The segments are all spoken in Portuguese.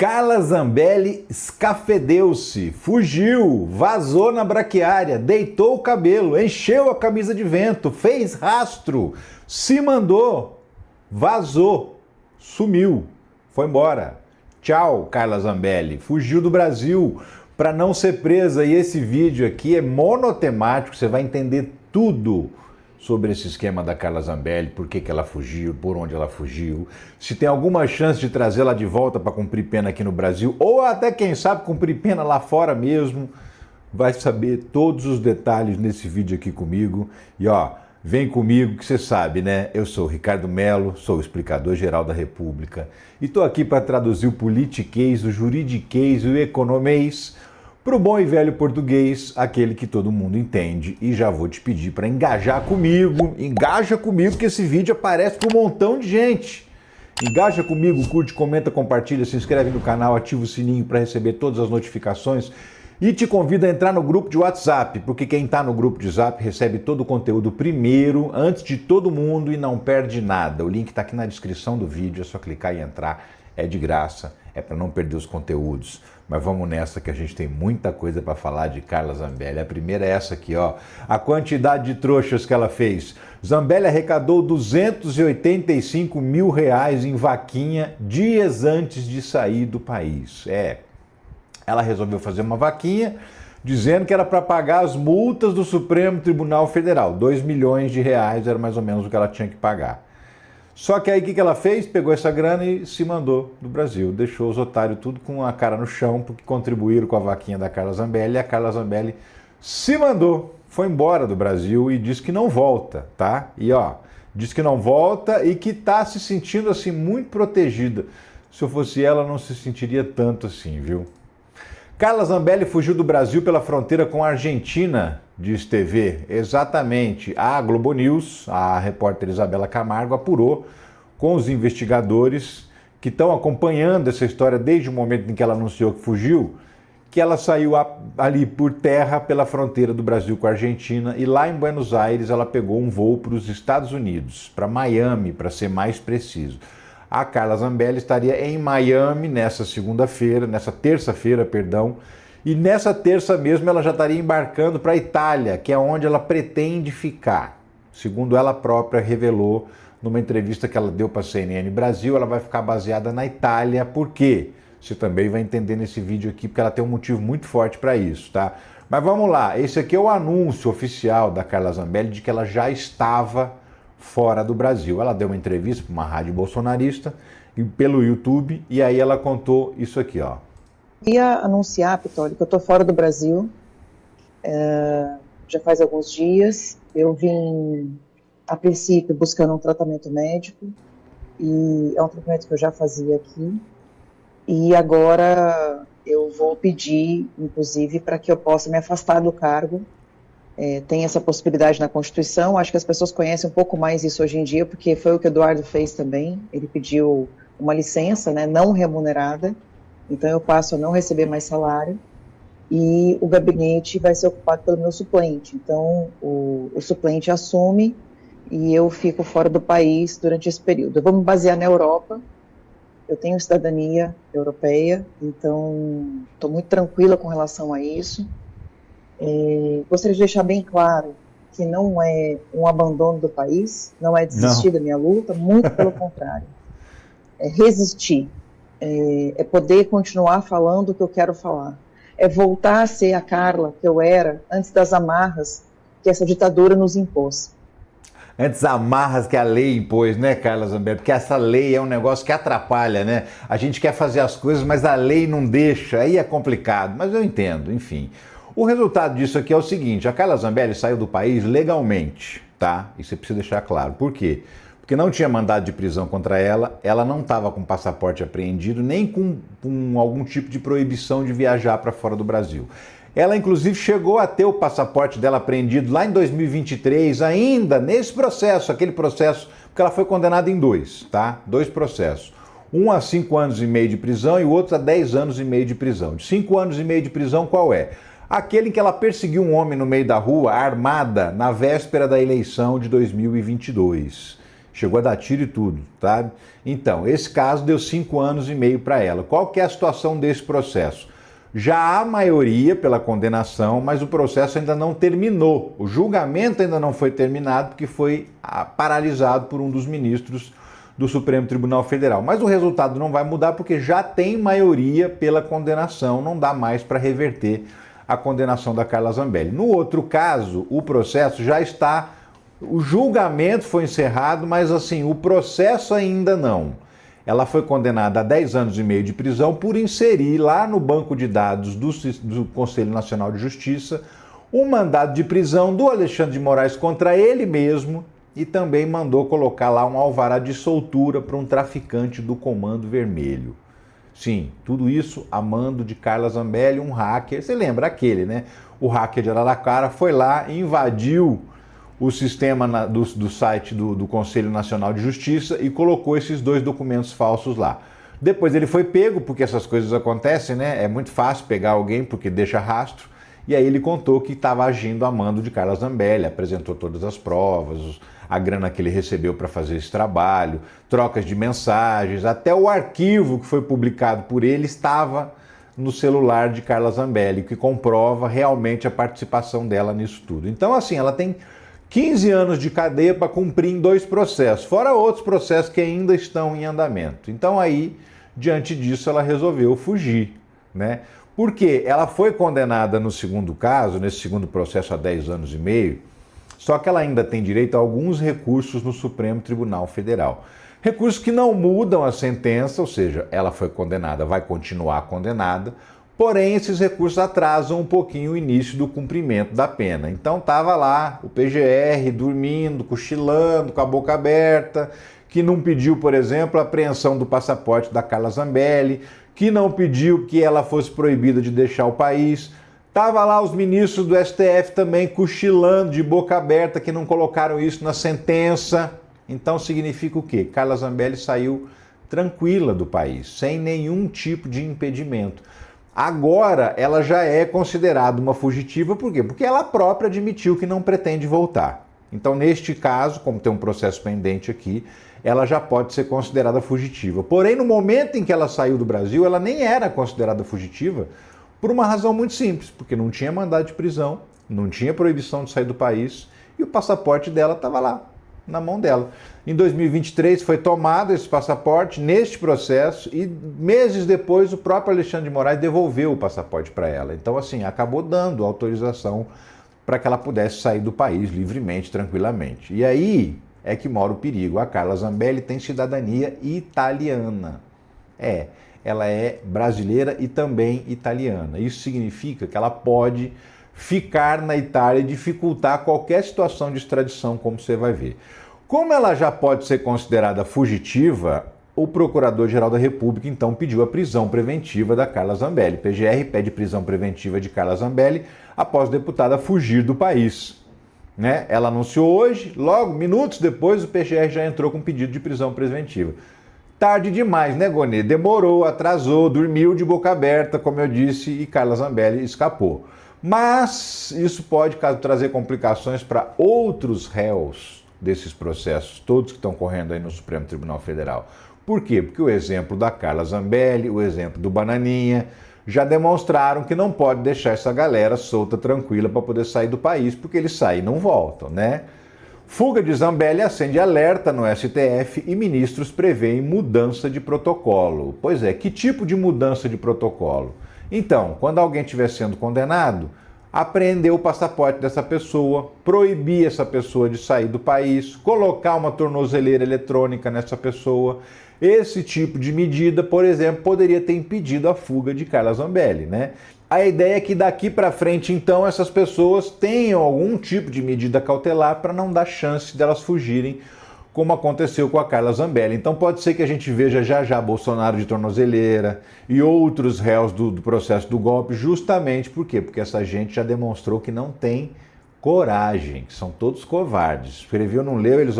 Carla Zambelli escafedeu-se, fugiu, vazou na braquiária, deitou o cabelo, encheu a camisa de vento, fez rastro, se mandou, vazou, sumiu, foi embora. Tchau, Carla Zambelli, fugiu do Brasil para não ser presa. E esse vídeo aqui é monotemático, você vai entender tudo sobre esse esquema da Carla Zambelli, por que ela fugiu, por onde ela fugiu, se tem alguma chance de trazê-la de volta para cumprir pena aqui no Brasil, ou até, quem sabe, cumprir pena lá fora mesmo. Vai saber todos os detalhes nesse vídeo aqui comigo. E ó, vem comigo que você sabe, né? Eu sou o Ricardo Mello, sou o explicador geral da República e estou aqui para traduzir o politiquês, o juridiquês e o economês para o bom e velho português, aquele que todo mundo entende. E já vou te pedir para engaja comigo que esse vídeo aparece para um montão de gente. Engaja comigo, curte, comenta, compartilha, se inscreve no canal, ativa o sininho para receber todas as notificações e te convido a entrar no grupo de WhatsApp, porque quem está no grupo de WhatsApp recebe todo o conteúdo primeiro, antes de todo mundo e não perde nada. O link está aqui na descrição do vídeo, é só clicar e entrar, é de graça, é para não perder os conteúdos. Mas vamos nessa que a gente tem muita coisa para falar de Carla Zambelli. A primeira é essa aqui, ó. A quantidade de trouxas que ela fez. Zambelli arrecadou R$285 mil em vaquinha dias antes de sair do país. Ela resolveu fazer uma vaquinha dizendo que era para pagar as multas do Supremo Tribunal Federal. R$2 milhões era mais ou menos o que ela tinha que pagar. Só que aí o que ela fez? Pegou essa grana e se mandou do Brasil. Deixou os otários tudo com a cara no chão, porque contribuíram com a vaquinha da Carla Zambelli. E a Carla Zambelli se mandou, foi embora do Brasil e disse que não volta, tá? E ó, diz que não volta e que tá se sentindo assim muito protegida. Se eu fosse ela, não se sentiria tanto assim, viu? Carla Zambelli fugiu do Brasil pela fronteira com a Argentina, diz TV. Exatamente. A Globo News, a repórter Isabela Camargo, apurou com os investigadores que estão acompanhando essa história desde o momento em que ela anunciou que fugiu, que ela saiu ali por terra pela fronteira do Brasil com a Argentina e lá em Buenos Aires ela pegou um voo para os Estados Unidos, para Miami, para ser mais preciso. A Carla Zambelli estaria em Miami nessa terça-feira, e nessa terça mesmo ela já estaria embarcando para a Itália, que é onde ela pretende ficar. Segundo ela própria revelou numa entrevista que ela deu para a CNN Brasil, ela vai ficar baseada na Itália. Por quê? Você também vai entender nesse vídeo aqui, porque ela tem um motivo muito forte para isso, tá? Mas vamos lá, esse aqui é o anúncio oficial da Carla Zambelli de que ela já estava fora do Brasil. Ela deu uma entrevista para uma rádio bolsonarista e pelo YouTube, e aí ela contou isso aqui, ó. Queria anunciar, Pitoli, que eu estou fora do Brasil, já faz alguns dias. Eu vim, a princípio, buscando um tratamento médico, e é um tratamento que eu já fazia aqui, e agora eu vou pedir, inclusive, para que eu possa me afastar do cargo. Tem essa possibilidade na Constituição. Acho que as pessoas conhecem um pouco mais isso hoje em dia, porque foi o que o Eduardo fez também. Ele pediu uma licença, né, não remunerada, então eu passo a não receber mais salário e o gabinete vai ser ocupado pelo meu suplente. Então o suplente assume e eu fico fora do país durante esse período. Eu vou me basear na Europa, eu tenho cidadania europeia, então estou muito tranquila com relação a isso. Gostaria de deixar bem claro que não é um abandono do país, não é desistir da minha luta, muito pelo contrário. É resistir, é poder continuar falando o que eu quero falar, é voltar a ser a Carla que eu era antes das amarras que essa ditadura nos impôs. Antes das amarras que a lei impôs, né, Carla Zambelli? Porque essa lei é um negócio que atrapalha, né? A gente quer fazer as coisas, mas a lei não deixa, aí é complicado, mas eu entendo, enfim. O resultado disso aqui é o seguinte: a Carla Zambelli saiu do país legalmente, tá? Isso você precisa deixar claro. Por quê? Porque não tinha mandado de prisão contra ela, ela não estava com passaporte apreendido, nem com algum tipo de proibição de viajar para fora do Brasil. Ela, inclusive, chegou a ter o passaporte dela apreendido lá em 2023, ainda nesse processo, aquele processo, porque ela foi condenada em dois, tá? 2 processos. Um a 5 anos e meio de prisão e o outro a 10 anos e meio de prisão. De 5 anos e meio de prisão, qual é? Aquele em que ela perseguiu um homem no meio da rua, armada, na véspera da eleição de 2022. Chegou a dar tiro e tudo, sabe? Então, esse caso deu 5 anos e meio para ela. Qual que é a situação desse processo? Já há maioria pela condenação, mas o processo ainda não terminou. O julgamento ainda não foi terminado porque foi paralisado por um dos ministros do Supremo Tribunal Federal. Mas o resultado não vai mudar porque já tem maioria pela condenação, não dá mais para reverter a condenação da Carla Zambelli. No outro caso, o processo já está, o julgamento foi encerrado, mas assim, o processo ainda não. Ela foi condenada a 10 anos e meio de prisão por inserir lá no banco de dados do Conselho Nacional de Justiça um mandado de prisão do Alexandre de Moraes contra ele mesmo e também mandou colocar lá um alvará de soltura para um traficante do Comando Vermelho. Sim, tudo isso a mando de Carla Zambelli, um hacker. Você lembra aquele, né? O hacker de Araraquara foi lá e invadiu o sistema do site do Conselho Nacional de Justiça e colocou esses 2 documentos falsos lá. Depois ele foi pego, porque essas coisas acontecem, né? É muito fácil pegar alguém porque deixa rastro. E aí ele contou que estava agindo a mando de Carla Zambelli, apresentou todas as provas, a grana que ele recebeu para fazer esse trabalho, trocas de mensagens, até o arquivo que foi publicado por ele estava no celular de Carla Zambelli, que comprova realmente a participação dela nisso tudo. Então, assim, ela tem 15 anos de cadeia para cumprir em 2 processos, fora outros processos que ainda estão em andamento. Então aí, diante disso, ela resolveu fugir, né? Porque ela foi condenada no segundo caso, nesse segundo processo a 10 anos e meio, só que ela ainda tem direito a alguns recursos no Supremo Tribunal Federal. Recursos que não mudam a sentença, ou seja, ela foi condenada, vai continuar condenada, porém, esses recursos atrasam um pouquinho o início do cumprimento da pena. Então, estava lá o PGR dormindo, cochilando, com a boca aberta, que não pediu, por exemplo, a apreensão do passaporte da Carla Zambelli, que não pediu que ela fosse proibida de deixar o país. Estava lá os ministros do STF também cochilando, de boca aberta, que não colocaram isso na sentença. Então, significa o quê? Carla Zambelli saiu tranquila do país, sem nenhum tipo de impedimento. Agora, ela já é considerada uma fugitiva, por quê? Porque ela própria admitiu que não pretende voltar. Então, neste caso, como tem um processo pendente aqui, ela já pode ser considerada fugitiva. Porém, no momento em que ela saiu do Brasil, ela nem era considerada fugitiva por uma razão muito simples, porque não tinha mandado de prisão, não tinha proibição de sair do país e o passaporte dela estava lá, na mão dela. Em 2023 foi tomado esse passaporte neste processo e meses depois o próprio Alexandre de Moraes devolveu o passaporte para ela. Então, assim, acabou dando autorização para que ela pudesse sair do país livremente, tranquilamente. E aí é que mora o perigo. A Carla Zambelli tem cidadania italiana. Ela é brasileira e também italiana. Isso significa que ela pode ficar na Itália e dificultar qualquer situação de extradição, como você vai ver. Como ela já pode ser considerada fugitiva, o Procurador-Geral da República então pediu a prisão preventiva da Carla Zambelli. PGR pede prisão preventiva de Carla Zambelli após a deputada fugir do país. Né? Ela anunciou hoje, logo, minutos depois, o PGR já entrou com pedido de prisão preventiva. Tarde demais, né, Gonê? Demorou, atrasou, dormiu de boca aberta, como eu disse, e Carla Zambelli escapou. Mas isso pode trazer complicações para outros réus desses processos, todos que estão correndo aí no Supremo Tribunal Federal. Por quê? Porque o exemplo da Carla Zambelli, o exemplo do Bananinha, já demonstraram que não pode deixar essa galera solta, tranquila, para poder sair do país, porque eles saem e não voltam, né? Fuga de Zambelli acende alerta no STF e ministros prevêem mudança de protocolo. Pois é, que tipo de mudança de protocolo? Então, quando alguém estiver sendo condenado, apreender o passaporte dessa pessoa, proibir essa pessoa de sair do país, colocar uma tornozeleira eletrônica nessa pessoa. Esse tipo de medida, por exemplo, poderia ter impedido a fuga de Carla Zambelli, né? A ideia é que daqui para frente, então, essas pessoas tenham algum tipo de medida cautelar para não dar chance delas fugirem, como aconteceu com a Carla Zambelli. Então pode ser que a gente veja já Bolsonaro de tornozeleira e outros réus do processo do golpe, justamente por quê? Porque essa gente já demonstrou que não tem coragem, que são todos covardes. Escreveu, não leu, eles,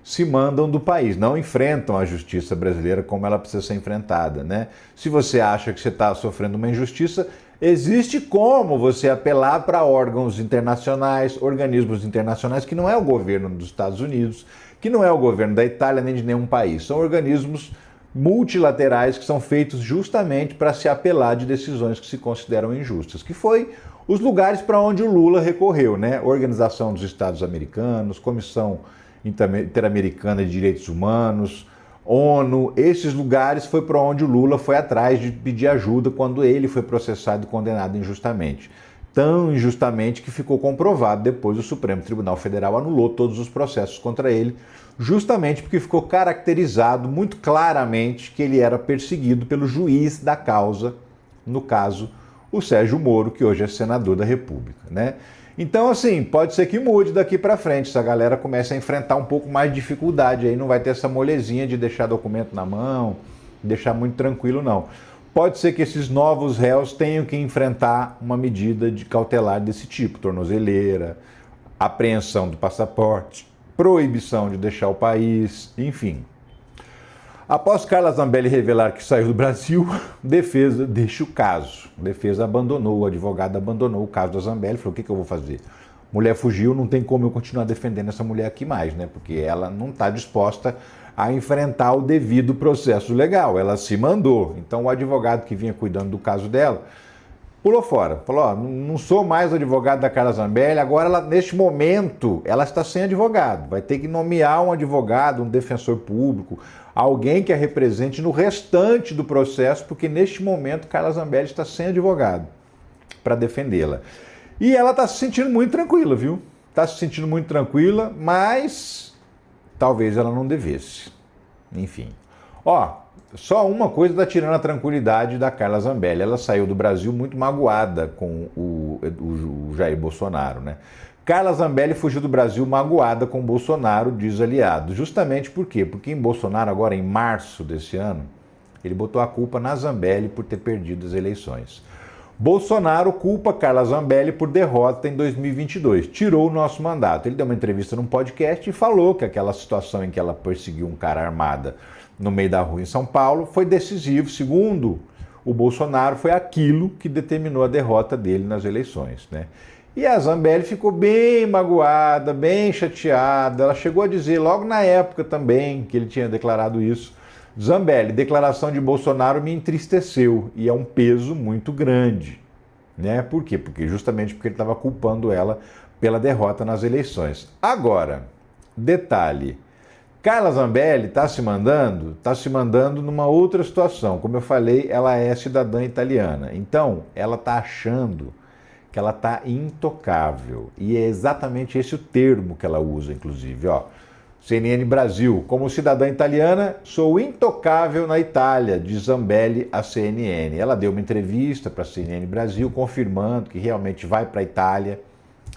se mandam do país, não enfrentam a justiça brasileira como ela precisa ser enfrentada, né? Se você acha que você está sofrendo uma injustiça, existe como você apelar para órgãos internacionais, organismos internacionais, que não é o governo dos Estados Unidos, que não é o governo da Itália nem de nenhum país. São organismos multilaterais que são feitos justamente para se apelar de decisões que se consideram injustas, que foi os lugares para onde o Lula recorreu, né? Organização dos Estados Americanos, Comissão Interamericana de Direitos Humanos, ONU, esses lugares foi para onde o Lula foi atrás de pedir ajuda quando ele foi processado e condenado injustamente. Tão injustamente que ficou comprovado depois o Supremo Tribunal Federal anulou todos os processos contra ele, justamente porque ficou caracterizado muito claramente que ele era perseguido pelo juiz da causa, no caso, o Sérgio Moro, que hoje é senador da República, né? Então, assim, pode ser que mude daqui para frente, se a galera começa a enfrentar um pouco mais de dificuldade, aí não vai ter essa molezinha de deixar documento na mão, deixar muito tranquilo, não. Pode ser que esses novos réus tenham que enfrentar uma medida de cautelar desse tipo, tornozeleira, apreensão do passaporte, proibição de deixar o país, enfim. Após Carla Zambelli revelar que saiu do Brasil, defesa deixa o caso. Defesa abandonou, o advogado abandonou o caso da Zambelli, falou, o que eu vou fazer? Mulher fugiu, não tem como eu continuar defendendo essa mulher aqui mais, né? Porque ela não está disposta a enfrentar o devido processo legal, ela se mandou. Então o advogado que vinha cuidando do caso dela pulou fora, falou, ó, não sou mais o advogado da Carla Zambelli, agora ela, neste momento ela está sem advogado, vai ter que nomear um advogado, um defensor público, alguém que a represente no restante do processo, porque neste momento Carla Zambelli está sem advogado para defendê-la. E ela está se sentindo muito tranquila, viu? Está se sentindo muito tranquila, mas talvez ela não devesse. Enfim. Ó, só uma coisa está tirando a tranquilidade da Carla Zambelli. Ela saiu do Brasil muito magoada com o Jair Bolsonaro, né? Carla Zambelli fugiu do Brasil magoada com Bolsonaro, diz aliado. Justamente por quê? Porque em Bolsonaro, agora em março desse ano, ele botou a culpa na Zambelli por ter perdido as eleições. Bolsonaro culpa Carla Zambelli por derrota em 2022, tirou o nosso mandato. Ele deu uma entrevista num podcast e falou que aquela situação em que ela perseguiu um cara armada no meio da rua em São Paulo foi decisivo, segundo o Bolsonaro, foi aquilo que determinou a derrota dele nas eleições, né? E a Zambelli ficou bem magoada, bem chateada. Ela chegou a dizer, logo na época também, que ele tinha declarado isso, Zambelli, declaração de Bolsonaro me entristeceu e é um peso muito grande, né? Por quê? Justamente porque ele estava culpando ela pela derrota nas eleições. Agora, detalhe, Carla Zambelli está se mandando numa outra situação. Como eu falei, ela é cidadã italiana. Então, ela está achando que ela está intocável. E é exatamente esse o termo que ela usa, inclusive. Ó, CNN Brasil, como cidadã italiana, sou intocável na Itália, diz Zambelli à CNN. Ela deu uma entrevista para a CNN Brasil, confirmando que realmente vai para a Itália.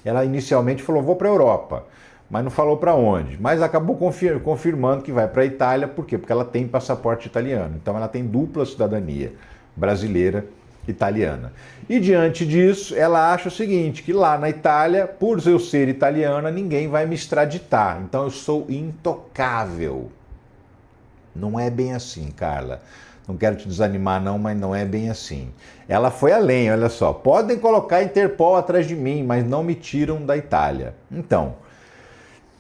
Ela inicialmente falou, vou para a Europa, mas não falou para onde. Mas acabou confirmando que vai para a Itália, por quê? Porque ela tem passaporte italiano. Então ela tem dupla cidadania, brasileira e italiana. E diante disso, ela acha o seguinte, que lá na Itália, por eu ser italiana, ninguém vai me extraditar. Então eu sou intocável. Não é bem assim, Carla. Não quero te desanimar não, mas não é bem assim. Ela foi além, olha só. Podem colocar Interpol atrás de mim, mas não me tiram da Itália. Então,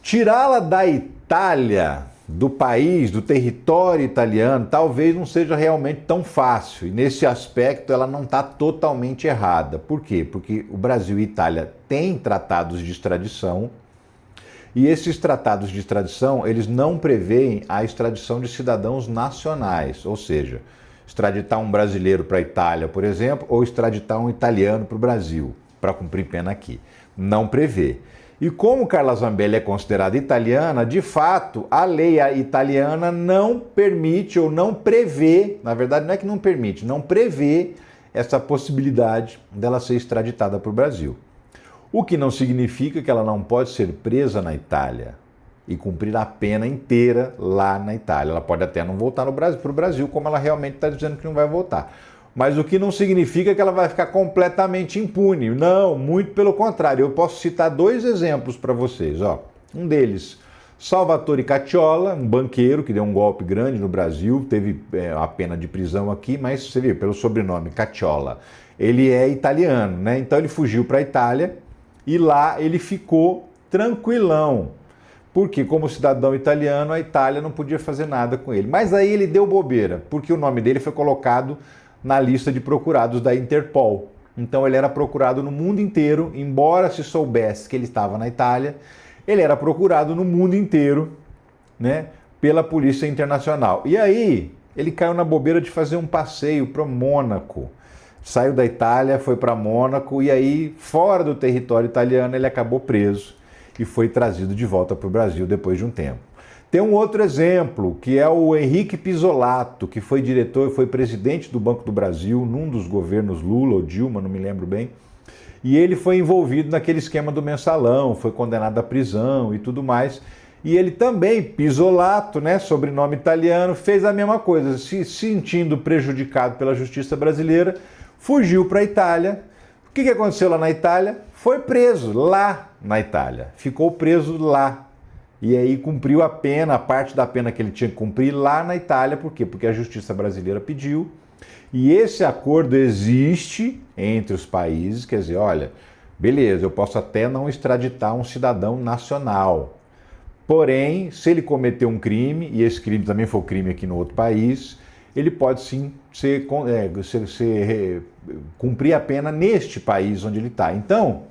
tirá-la da Itália, do país, do território italiano, talvez não seja realmente tão fácil. E nesse aspecto ela não está totalmente errada. Por quê? Porque o Brasil e a Itália têm tratados de extradição e esses tratados de extradição, eles não prevêem a extradição de cidadãos nacionais, ou seja, extraditar um brasileiro para a Itália, por exemplo, ou extraditar um italiano para o Brasil, para cumprir pena aqui. Não prevê. E como Carla Zambelli é considerada italiana, de fato, a lei italiana não permite ou não prevê, na verdade não é que não permite, não prevê essa possibilidade dela ser extraditada para o Brasil. O que não significa que ela não pode ser presa na Itália e cumprir a pena inteira lá na Itália. Ela pode até não voltar para o Brasil, como ela realmente está dizendo que não vai voltar. Mas o que não significa que ela vai ficar completamente impune. Não, muito pelo contrário. Eu posso citar dois exemplos para vocês. Ó. Um deles Salvatore Cacciola, um banqueiro que deu um golpe grande no Brasil, teve a pena de prisão aqui, mas você vê, pelo sobrenome, Cacciola, ele é italiano, né? Então ele fugiu para a Itália e lá ele ficou tranquilão, porque como cidadão italiano, a Itália não podia fazer nada com ele. Mas aí ele deu bobeira, porque o nome dele foi colocado na lista de procurados da Interpol. Então ele era procurado no mundo inteiro, embora se soubesse que ele estava na Itália, ele era procurado no mundo inteiro, né, pela Polícia Internacional. E aí ele caiu na bobeira de fazer um passeio para Mônaco. Saiu da Itália, foi para Mônaco e aí, fora do território italiano, ele acabou preso e foi trazido de volta para o Brasil depois de um tempo. Tem um outro exemplo, que é o Henrique Pisolato, que foi diretor, foi presidente do Banco do Brasil num dos governos Lula ou Dilma, não me lembro bem, e ele foi envolvido naquele esquema do mensalão, foi condenado à prisão e tudo mais. E ele também, Pisolato, né, sobrenome italiano, fez a mesma coisa, se sentindo prejudicado pela justiça brasileira, fugiu para a Itália. O que aconteceu lá na Itália? Foi preso lá na Itália, ficou preso lá. E aí cumpriu a pena, a parte da pena que ele tinha que cumprir lá na Itália. Por quê? Porque a justiça brasileira pediu. E esse acordo existe entre os países, quer dizer, olha, beleza, eu posso até não extraditar um cidadão nacional. Porém, se ele cometeu um crime, e esse crime também foi crime aqui no outro país, ele pode sim cumprir a pena neste país onde ele está. Então,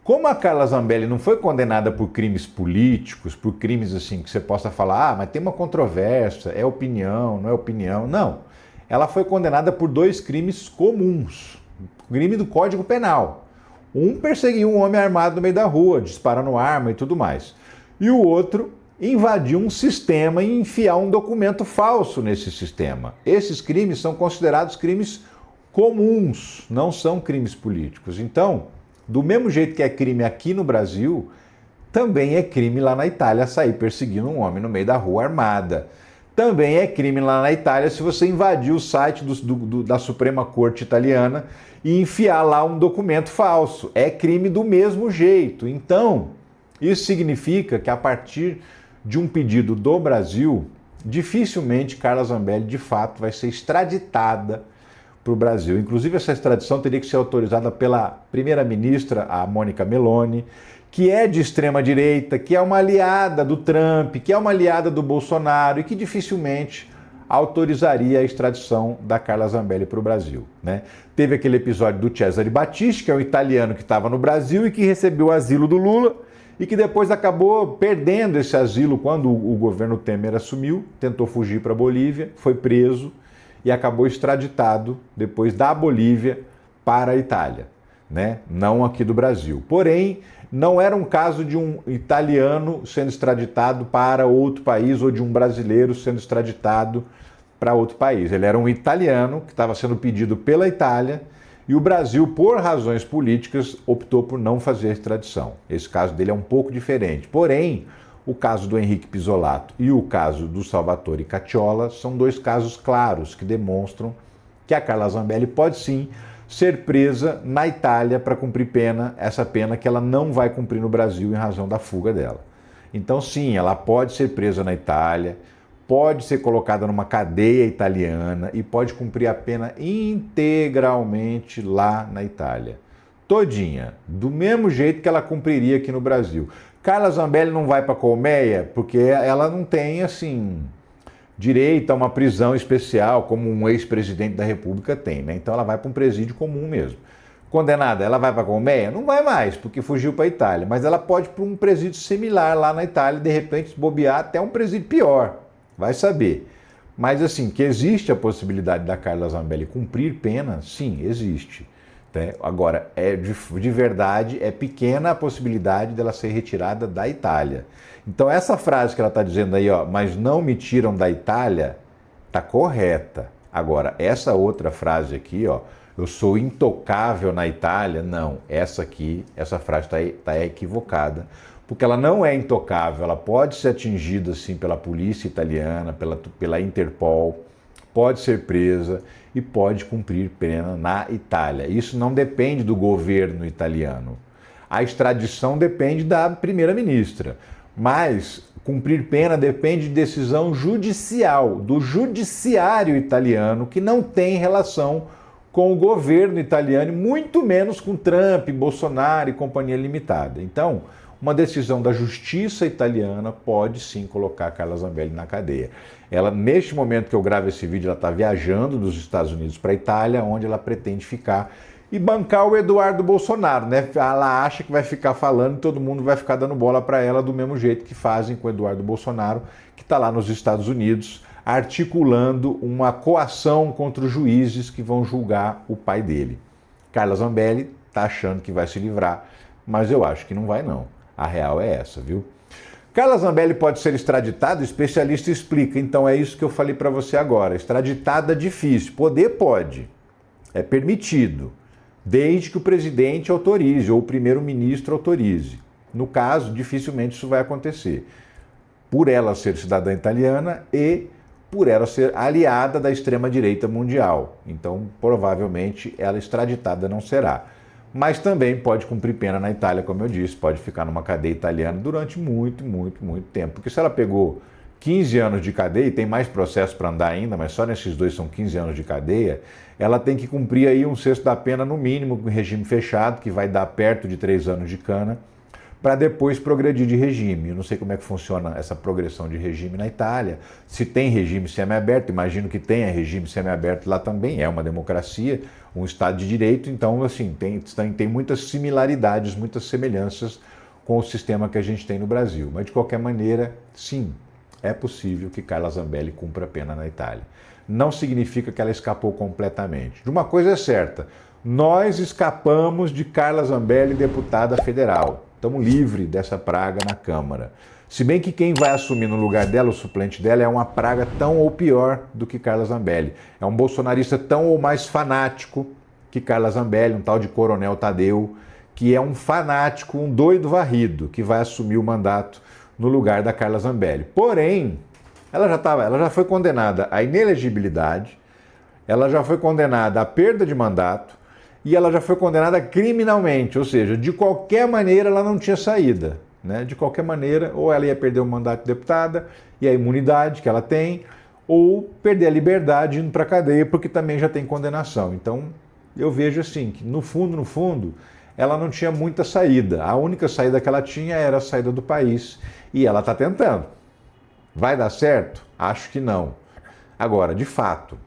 como a Carla Zambelli não foi condenada por crimes políticos, por crimes assim que você possa falar, mas tem uma controvérsia, é opinião, não é opinião, não. Ela foi condenada por 2 crimes comuns, crime do Código Penal. Um perseguiu um homem armado no meio da rua, disparando arma e tudo mais. E o outro invadiu um sistema e enfiar um documento falso nesse sistema. Esses crimes são considerados crimes comuns, não são crimes políticos. Então, do mesmo jeito que é crime aqui no Brasil, também é crime lá na Itália sair perseguindo um homem no meio da rua armada. Também é crime lá na Itália se você invadir o site da Suprema Corte Italiana e enfiar lá um documento falso. É crime do mesmo jeito. Então, isso significa que a partir de um pedido do Brasil, dificilmente Carla Zambelli de fato vai ser extraditada para o Brasil. Inclusive, essa extradição teria que ser autorizada pela primeira-ministra, a Mônica Meloni, que é de extrema-direita, que é uma aliada do Trump, que é uma aliada do Bolsonaro e que dificilmente autorizaria a extradição da Carla Zambelli para o Brasil, né? Teve aquele episódio do Cesare Battisti, que é um italiano que estava no Brasil e que recebeu o asilo do Lula e que depois acabou perdendo esse asilo quando o governo Temer assumiu, tentou fugir para a Bolívia, foi preso e acabou extraditado depois da Bolívia para a Itália, né? Não aqui do Brasil. Porém, não era um caso de um italiano sendo extraditado para outro país ou de um brasileiro sendo extraditado para outro país. Ele era um italiano que estava sendo pedido pela Itália e o Brasil, por razões políticas, optou por não fazer a extradição. Esse caso dele é um pouco diferente. Porém, o caso do Henrique Pisolato e o caso do Salvatore Cacciola são 2 casos claros que demonstram que a Carla Zambelli pode sim ser presa na Itália para cumprir pena, essa pena que ela não vai cumprir no Brasil em razão da fuga dela. Então sim, ela pode ser presa na Itália, pode ser colocada numa cadeia italiana e pode cumprir a pena integralmente lá na Itália. Todinha, do mesmo jeito que ela cumpriria aqui no Brasil. Carla Zambelli não vai para a colmeia porque ela não tem, assim, direito a uma prisão especial, como um ex-presidente da República tem, né? Então ela vai para um presídio comum mesmo. Condenada, ela vai para a colmeia? Não vai mais, porque fugiu para a Itália. Mas ela pode ir para um presídio similar lá na Itália e, de repente, bobear até um presídio pior. Vai saber. Mas, assim, que existe a possibilidade da Carla Zambelli cumprir pena, sim, existe. Né? Agora, de verdade, é pequena a possibilidade dela ser retirada da Itália. Então, essa frase que ela está dizendo aí, ó, mas não me tiram da Itália, está correta. Agora, essa outra frase aqui, ó, eu sou intocável na Itália, não, essa frase está equivocada, porque ela não é intocável, ela pode ser atingida, sim, pela polícia italiana, pela Interpol, pode ser presa e pode cumprir pena na Itália. Isso não depende do governo italiano. A extradição depende da primeira-ministra. Mas cumprir pena depende de decisão judicial, do judiciário italiano, que não tem relação com o governo italiano, e muito menos com Trump, Bolsonaro e companhia limitada. Então, uma decisão da justiça italiana pode sim colocar a Carla Zambelli na cadeia. Ela, neste momento que eu gravo esse vídeo, ela está viajando dos Estados Unidos para a Itália, onde ela pretende ficar e bancar o Eduardo Bolsonaro, né? Ela acha que vai ficar falando e todo mundo vai ficar dando bola para ela do mesmo jeito que fazem com o Eduardo Bolsonaro, que está lá nos Estados Unidos, articulando uma coação contra os juízes que vão julgar o pai dele. Carla Zambelli está achando que vai se livrar, mas eu acho que não vai não. A real é essa, viu? Carla Zambelli pode ser extraditada? O especialista explica. Então é isso que eu falei para você agora. Extraditada difícil. Poder pode. É permitido. Desde que o presidente autorize ou o primeiro-ministro autorize. No caso, dificilmente isso vai acontecer. Por ela ser cidadã italiana e por ela ser aliada da extrema-direita mundial. Então, provavelmente, ela extraditada não será. Mas também pode cumprir pena na Itália, como eu disse, pode ficar numa cadeia italiana durante muito tempo. Porque se ela pegou 15 anos de cadeia, e tem mais processo para andar ainda, mas só nesses dois são 15 anos de cadeia, ela tem que cumprir aí um sexto da pena no mínimo, com regime fechado, que vai dar perto de 3 anos de cana, para depois progredir de regime. Eu não sei como é que funciona essa progressão de regime na Itália, se tem regime semiaberto, imagino que tenha regime semiaberto lá também, é uma democracia, um Estado de Direito, então assim, tem muitas similaridades, muitas semelhanças com o sistema que a gente tem no Brasil. Mas de qualquer maneira, sim, é possível que Carla Zambelli cumpra a pena na Itália. Não significa que ela escapou completamente. De uma coisa é certa, nós escapamos de Carla Zambelli, deputada federal. Estamos livres dessa praga na Câmara. Se bem que quem vai assumir no lugar dela, o suplente dela, é uma praga tão ou pior do que Carla Zambelli. É um bolsonarista tão ou mais fanático que Carla Zambelli, um tal de Coronel Tadeu, que é um fanático, um doido varrido, que vai assumir o mandato no lugar da Carla Zambelli. Porém, ela já foi condenada à inelegibilidade, ela já foi condenada à perda de mandato e ela já foi condenada criminalmente, ou seja, de qualquer maneira ela não tinha saída, né? De qualquer maneira, ou ela ia perder o mandato de deputada e a imunidade que ela tem, ou perder a liberdade indo para a cadeia, porque também já tem condenação. Então, eu vejo assim, que no fundo, ela não tinha muita saída. A única saída que ela tinha era a saída do país. E ela está tentando. Vai dar certo? Acho que não. Agora, de fato,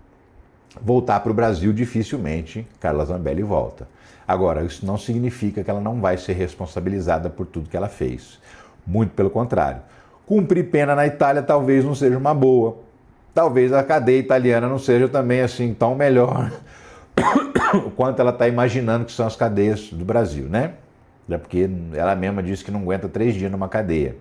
voltar para o Brasil dificilmente Carla Zambelli volta. Agora, isso não significa que ela não vai ser responsabilizada por tudo que ela fez. Muito pelo contrário. Cumprir pena na Itália talvez não seja uma boa. Talvez a cadeia italiana não seja também assim tão melhor o quanto ela está imaginando que são as cadeias do Brasil, né? É porque ela mesma disse que não aguenta 3 dias numa cadeia.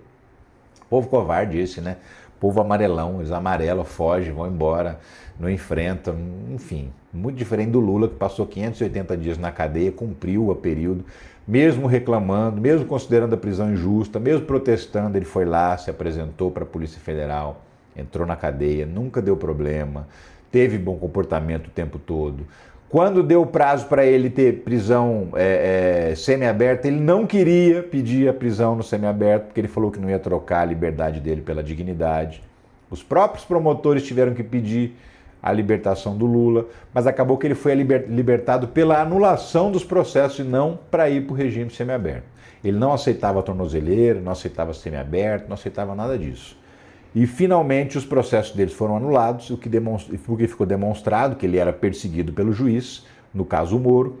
Povo covarde esse, né? Povo amarelão, eles amarelam, fogem, vão embora, não enfrentam, enfim. Muito diferente do Lula, que passou 580 dias na cadeia, cumpriu o período, mesmo reclamando, mesmo considerando a prisão injusta, mesmo protestando, ele foi lá, se apresentou para a Polícia Federal, entrou na cadeia, nunca deu problema, teve bom comportamento o tempo todo. Quando deu o prazo para ele ter prisão semiaberta, ele não queria pedir a prisão no semiaberto, porque ele falou que não ia trocar a liberdade dele pela dignidade. Os próprios promotores tiveram que pedir a libertação do Lula, mas acabou que ele foi libertado pela anulação dos processos e não para ir para o regime semiaberto. Ele não aceitava tornozeleira, não aceitava semiaberto, não aceitava nada disso. E finalmente os processos deles foram anulados, o que ficou demonstrado que ele era perseguido pelo juiz, no caso o Moro,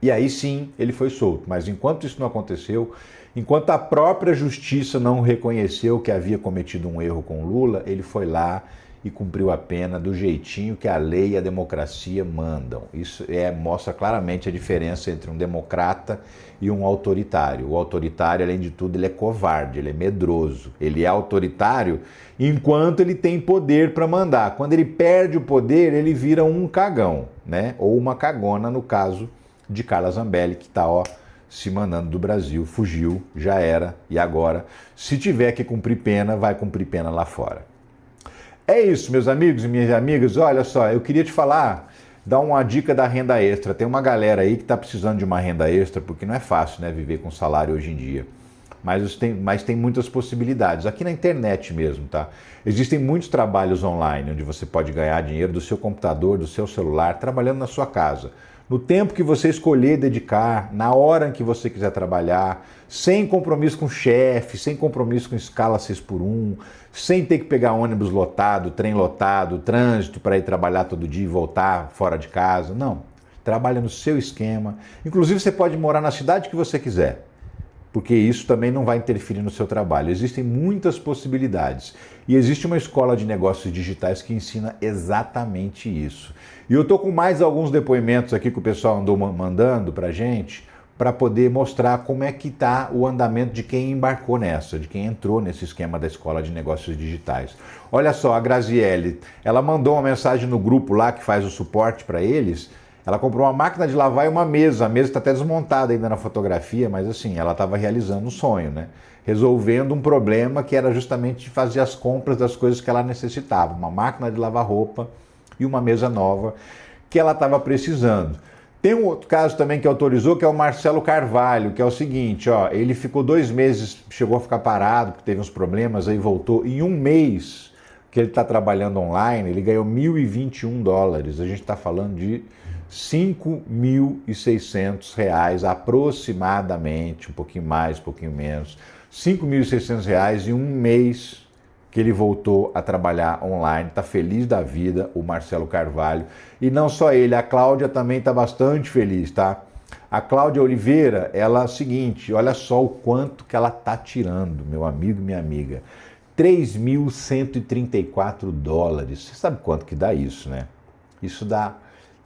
e aí sim ele foi solto. Mas enquanto isso não aconteceu, enquanto a própria justiça não reconheceu que havia cometido um erro com Lula, ele foi lá e cumpriu a pena do jeitinho que a lei e a democracia mandam. Isso mostra claramente a diferença entre um democrata e um autoritário. O autoritário, além de tudo, ele é covarde, ele é medroso. Ele é autoritário enquanto ele tem poder para mandar. Quando ele perde o poder, ele vira um cagão, né? Ou uma cagona, no caso de Carla Zambelli, que está se mandando do Brasil, fugiu, já era, e agora, se tiver que cumprir pena, vai cumprir pena lá fora. É isso, meus amigos e minhas amigas. Olha só, eu queria te falar, dar uma dica da renda extra. Tem uma galera aí que está precisando de uma renda extra, porque não é fácil, né, viver com salário hoje em dia. mas tem muitas possibilidades. Aqui na internet mesmo, tá? Existem muitos trabalhos online onde você pode ganhar dinheiro do seu computador, do seu celular, trabalhando na sua casa. No tempo que você escolher dedicar, na hora em que você quiser trabalhar, sem compromisso com chefe, sem compromisso com escala 6x1, sem ter que pegar ônibus lotado, trem lotado, trânsito para ir trabalhar todo dia e voltar fora de casa. Não, trabalha no seu esquema. Inclusive você pode morar na cidade que você quiser, porque isso também não vai interferir no seu trabalho. Existem muitas possibilidades. E existe uma escola de negócios digitais que ensina exatamente isso. E eu estou com mais alguns depoimentos aqui que o pessoal andou mandando para a gente, para poder mostrar como é que está o andamento de quem embarcou nessa, de quem entrou nesse esquema da escola de negócios digitais. Olha só, a Graziele, ela mandou uma mensagem no grupo lá que faz o suporte para eles. Ela comprou uma máquina de lavar e uma mesa. A mesa está até desmontada ainda na fotografia, mas assim, ela estava realizando um sonho, né? Resolvendo um problema que era justamente fazer as compras das coisas que ela necessitava. Uma máquina de lavar roupa e uma mesa nova que ela estava precisando. Tem um outro caso também que autorizou, que é o Marcelo Carvalho, que é o seguinte, ó, ele ficou 2 meses, chegou a ficar parado, porque teve uns problemas, aí voltou. Em 1 mês que ele está trabalhando online, ele ganhou $1.021. A gente está falando de R$5.600 aproximadamente, um pouquinho mais, um pouquinho menos, R$5.600 em 1 mês que ele voltou a trabalhar online. Está feliz da vida o Marcelo Carvalho. E não só ele, a Cláudia também está bastante feliz, tá? A Cláudia Oliveira, ela é o seguinte, olha só o quanto que ela está tirando, meu amigo e minha amiga. $3.134. Você sabe quanto que dá isso, né? Isso dá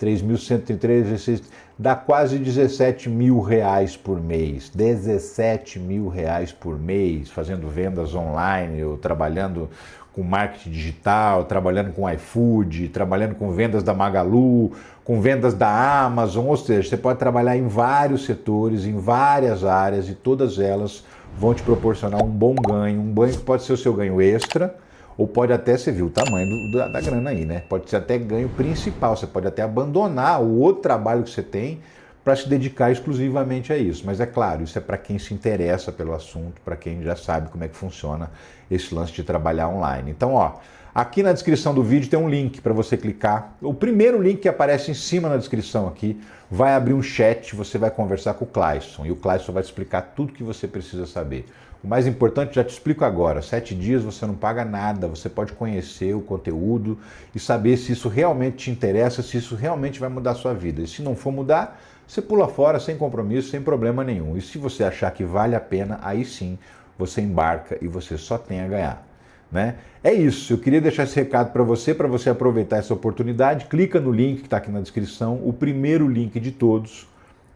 3.133, dá quase R$17.000 por mês. R$17.000 por mês, fazendo vendas online, ou trabalhando com marketing digital, trabalhando com iFood, trabalhando com vendas da Magalu, com vendas da Amazon, ou seja, você pode trabalhar em vários setores, em várias áreas, e todas elas vão te proporcionar um bom ganho, um ganho que pode ser o seu ganho extra, ou pode até, você viu o tamanho da grana aí, né? Pode ser até ganho principal, você pode até abandonar o outro trabalho que você tem para se dedicar exclusivamente a isso. Mas é claro, isso é para quem se interessa pelo assunto, para quem já sabe como é que funciona esse lance de trabalhar online. Então, ó, aqui na descrição do vídeo tem um link para você clicar. O primeiro link que aparece em cima na descrição aqui vai abrir um chat, você vai conversar com o Clayson, e o Clayson vai te explicar tudo que você precisa saber. O mais importante, já te explico agora, 7 dias você não paga nada, você pode conhecer o conteúdo e saber se isso realmente te interessa, se isso realmente vai mudar a sua vida. E se não for mudar, você pula fora sem compromisso, sem problema nenhum. E se você achar que vale a pena, aí sim você embarca e você só tem a ganhar, né? É isso, eu queria deixar esse recado para você aproveitar essa oportunidade. Clica no link que está aqui na descrição, o primeiro link de todos,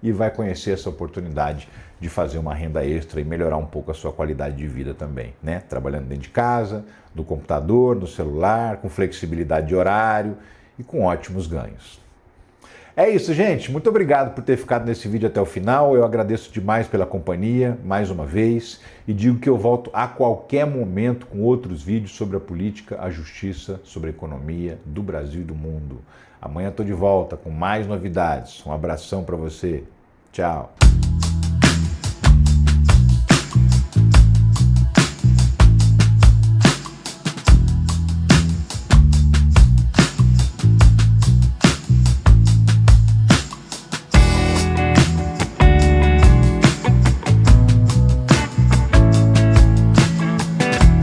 e vai conhecer essa oportunidade de fazer uma renda extra e melhorar um pouco a sua qualidade de vida também, né? Trabalhando dentro de casa, no computador, no celular, com flexibilidade de horário e com ótimos ganhos. É isso, gente. Muito obrigado por ter ficado nesse vídeo até o final. Eu agradeço demais pela companhia, mais uma vez, e digo que eu volto a qualquer momento com outros vídeos sobre a política, a justiça, sobre a economia do Brasil e do mundo. Amanhã estou de volta com mais novidades. Um abração para você. Tchau.